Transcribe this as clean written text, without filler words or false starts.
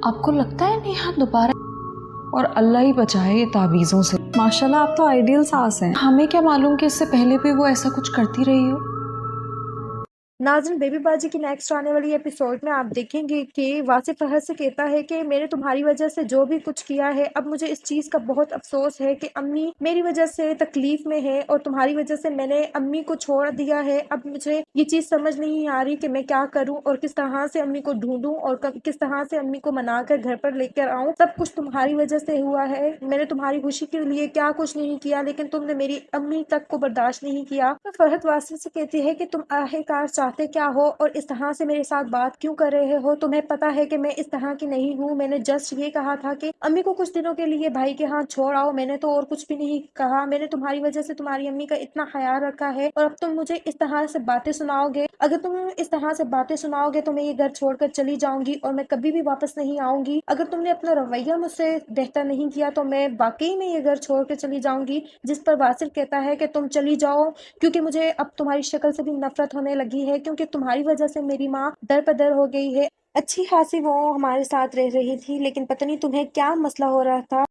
آپ کو لگتا ہے نیہا دوبارہ، اور اللہ ہی بچائے یہ تعویذوں سے. ماشاءاللہ آپ تو آئیڈیل ساس ہیں. ہمیں کیا معلوم کہ اس سے پہلے بھی وہ ایسا کچھ کرتی رہی ہو. ناظرین، بیبی باجی کی نیکسٹ آنے والی ایپیسوڈ میں آپ دیکھیں گے کہ واصف فہد سے کہتا ہے کہ میں نے تمہاری وجہ سے جو بھی کچھ کیا ہے، اب مجھے اس چیز کا بہت افسوس ہے کہ امی میری وجہ سے تکلیف میں ہے اور تمہاری وجہ سے میں نے امی کو چھوڑ دیا ہے. اب مجھے یہ چیز سمجھ نہیں آ رہی کہ میں کیا کروں اور کس طرح سے امی کو ڈھونڈوں اور کس طرح سے امی کو منا کر گھر پر لے کر آؤں. سب کچھ تمہاری وجہ سے ہوا ہے. میں نے تمہاری خوشی کے لیے کیا کچھ نہیں کیا، لیکن تم نے میری امی تک کو برداشت نہیں کیا. تو فرحت واصف سے کہتی ہے کہ تم آخرکار چاہتے کیا ہو اور اس طرح سے میرے ساتھ بات کیوں کر رہے ہو؟ تمہیں پتا ہے کہ میں اس طرح کی نہیں ہوں. میں نے جسٹ یہ کہا تھا کہ امی کو کچھ دنوں کے لیے بھائی کے ہاتھ چھوڑ آؤ. میں نے تو اور کچھ بھی نہیں کہا. میں نے تمہاری وجہ سے تمہاری امی کا اتنا خیال رکھا ہے اور اب تم مجھے اس طرح سے باتیں سناؤ گے. اگر تم اس طرح سے باتیں سناؤ گے تو میں یہ گھر چھوڑ کر چلی جاؤں گی اور میں کبھی بھی واپس نہیں آؤں گی. اگر تم نے اپنا رویہ مجھ سے بہتر نہیں کیا تو میں واقعی میں یہ گھر چھوڑ کے چلی جاؤں گی. جس پر واصف کہتا ہے کہ تم چلی جاؤ کیونکہ مجھے اب تمہاری شکل سے بھی نفرت ہونے لگی ہے، کیونکہ تمہاری وجہ سے میری ماں در بدر ہو گئی ہے. اچھی خاصی وہ ہمارے ساتھ رہ رہی تھی، لیکن پتہ نہیں تمہیں کیا مسئلہ ہو رہا تھا.